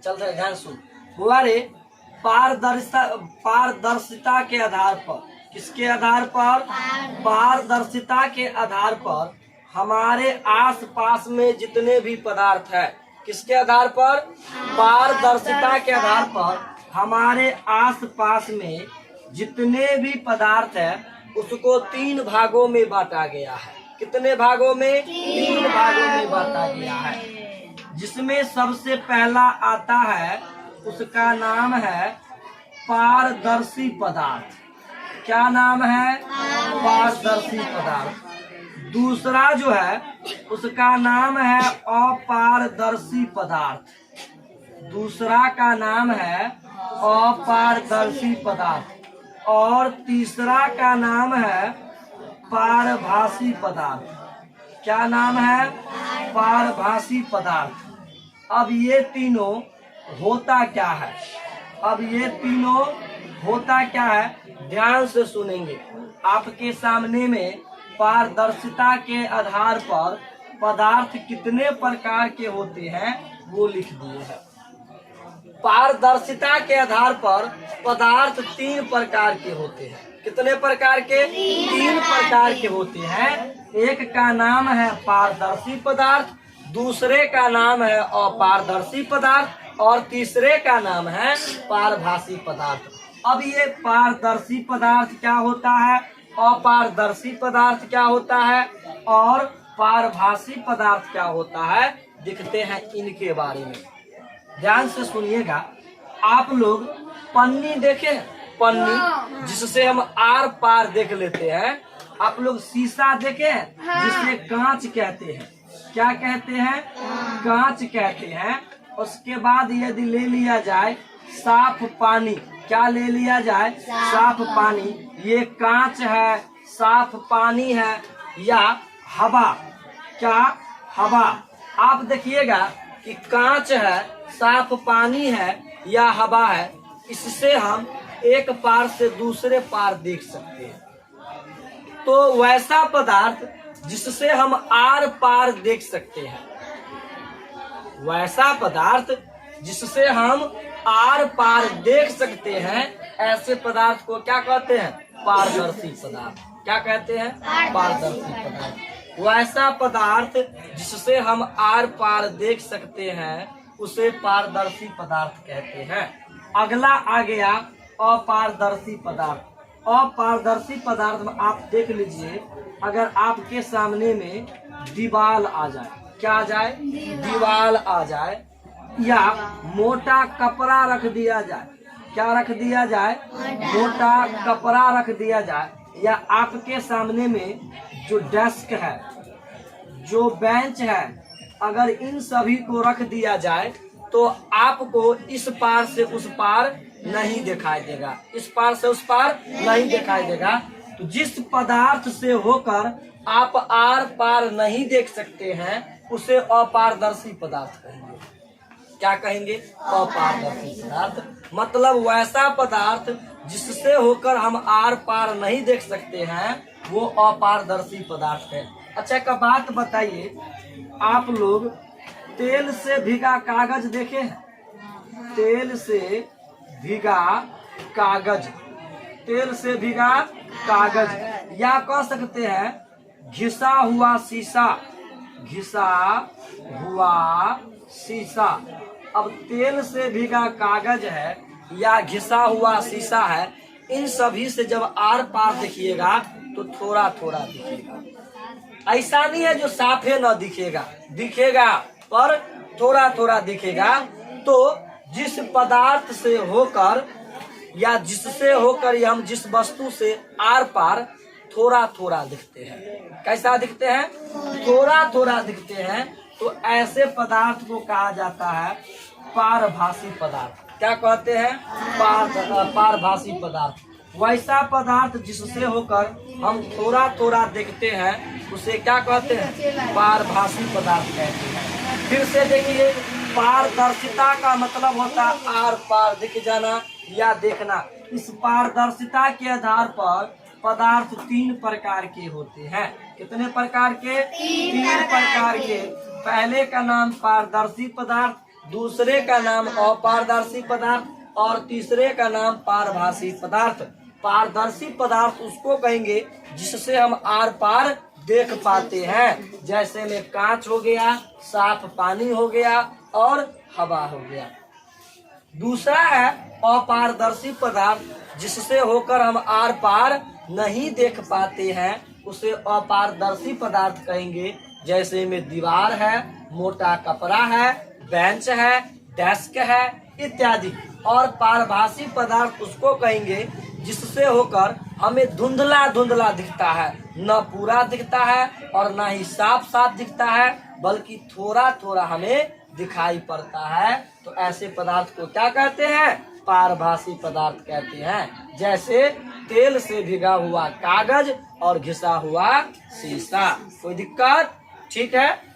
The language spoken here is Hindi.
चल रहे ध्यान सुन। हुआ रे पारदर्शिता के आधार पर, किसके आधार पर? पारदर्शिता के आधार पर हमारे आसपास में जितने भी पदार्थ है, किसके आधार पर? पारदर्शिता के आधार पर हमारे आसपास में जितने भी पदार्थ है उसको 3 भागों में बांटा गया है। कितने भागों में? 3 भागों में बांटा गया है। जिसमें सबसे पहला आता है उसका नाम है पारदर्शी पदार्थ। क्या नाम है? पारदर्शी पदार्थ। दूसरा जो है उसका नाम है अपारदर्शी पदार्थ। दूसरा का नाम है अपारदर्शी पदार्थ। और तीसरा का नाम है पारभासी पदार्थ। क्या नाम है? पारभासी पदार्थ। अब ये तीनों होता क्या है? अब ये तीनों होता क्या है? ध्यान से सुनेंगे। आपके सामने में पारदर्शिता के आधार पर पदार्थ कितने प्रकार के होते हैं वो लिख दिए हैं। पारदर्शिता के आधार पर पदार्थ 3 प्रकार के होते हैं। कितने प्रकार के? 3 प्रकार के होते हैं। एक का नाम है पारदर्शी पदार्थ, दूसरे का नाम है अपारदर्शी पदार्थ और तीसरे का नाम है पारभासी पदार्थ। अब ये पारदर्शी पदार्थ क्या होता है, अपारदर्शी पदार्थ क्या होता है और पारभासी पदार्थ क्या होता है, दिखते हैं इनके बारे में। ध्यान से सुनिएगा। आप लोग पन्नी देखे? पन्नी जिससे हम आर पार देख लेते हैं। आप लोग शीशा देखे हैं जिसे कांच कहते हैं। क्या कहते हैं? कांच कहते हैं। उसके बाद यदि ले लिया जाए साफ पानी, क्या ले लिया जाए? साफ पानी। ये कांच है, साफ पानी है या हवा? क्या? हवा। आप देखिएगा कि कांच है, साफ पानी है या हवा है, इससे हम एक पार से दूसरे पार देख सकते हैं। तो वैसा पदार्थ जिससे हम आर पार देख सकते हैं, वैसा पदार्थ जिससे हम आर पार देख सकते हैं, ऐसे पदार्थ को क्या कहते हैं? पारदर्शी पदार्थ। क्या कहते हैं? पारदर्शी पदार्थ। वैसा पदार्थ जिससे हम आर पार देख सकते हैं उसे पारदर्शी पदार्थ कहते हैं। अगला आ गया अपारदर्शी पदार्थ। अपारदर्शी पदार्थ में आप देख लीजिए, अगर आपके सामने में दीवार आ जाए, क्या आ जाए? दीवार आ जाए या मोटा कपड़ा रख दिया जाए। क्या रख दिया जाए? मोटा कपड़ा रख दिया जाए। या आपके सामने में जो डेस्क है, जो बेंच है, अगर इन सभी को रख दिया जाए तो आपको इस पार से उस पार नहीं दिखाई देगा, इस पार से उस पार नहीं दिखाई देगा। तो जिस पदार्थ से होकर आप आर पार नहीं देख सकते हैं उसे अपारदर्शी पदार्थ कहेंगे। क्या कहेंगे? अपारदर्शी पदार्थ। मतलब वैसा पदार्थ जिससे होकर हम आर पार नहीं देख सकते हैं वो अपारदर्शी पदार्थ है। अच्छा का बात बताइए, आप लोग तेल से भीगा कागज देखे हैं? तेल से भीगा कागज, तेल से भीगा कागज या कह सकते हैं घिसा हुआ शीशा, घिसा हुआ शीशा। अब तेल से भीगा कागज है या घिसा हुआ शीशा है, इन सभी से जब आर पार देखिएगा तो थोड़ा थोड़ा दिखेगा। ऐसा नहीं है जो साफे न दिखेगा, दिखेगा पर थोड़ा थोड़ा दिखेगा। तो जिस पदार्थ से होकर या जिससे होकर हम जिस वस्तु से आर पार थोड़ा थोड़ा दिखते हैं, कैसा दिखते हैं? थोड़ा थोड़ा दिखते हैं। तो ऐसे पदार्थ को कहा जाता है पारभासी पदार्थ। क्या कहते हैं? पारभासी पदार्थ। वैसा पदार्थ जिससे होकर हम थोड़ा थोड़ा देखते हैं उसे क्या कहते हैं? पारभासी पदार्थ कहते हैं। फिर से देखिए, पारदर्शिता का मतलब होता है आर पार दिख जाना या देखना। इस पारदर्शिता के आधार पर पदार्थ 3 प्रकार के होते हैं। कितने प्रकार के? 3 प्रकार के। पहले का नाम पारदर्शी पदार्थ, दूसरे का नाम अपारदर्शी पदार्थ और तीसरे का नाम पारभासी पदार्थ। पारदर्शी पदार्थ उसको कहेंगे जिससे हम आर पार देख पाते हैं, जैसे में कांच हो गया, साफ पानी हो गया और हवा हो गया। दूसरा है अपारदर्शी पदार्थ जिससे होकर हम आर पार नहीं देख पाते हैं, उसे अपारदर्शी पदार्थ कहेंगे, जैसे में दीवार है, मोटा कपड़ा है, बेंच है, डेस्क है इत्यादि। और पारभासी पदार्थ उसको कहेंगे जिससे होकर हमें धुंधला धुंधला दिखता है, न पूरा दिखता है और न ही साफ साफ दिखता है, बल्कि थोड़ा थोड़ा हमें दिखाई पड़ता है। तो ऐसे पदार्थ को क्या कहते हैं? पारभासी पदार्थ कहते हैं। जैसे तेल से भिगा हुआ कागज और घिसा हुआ शीशा। कोई दिक्कत? ठीक है।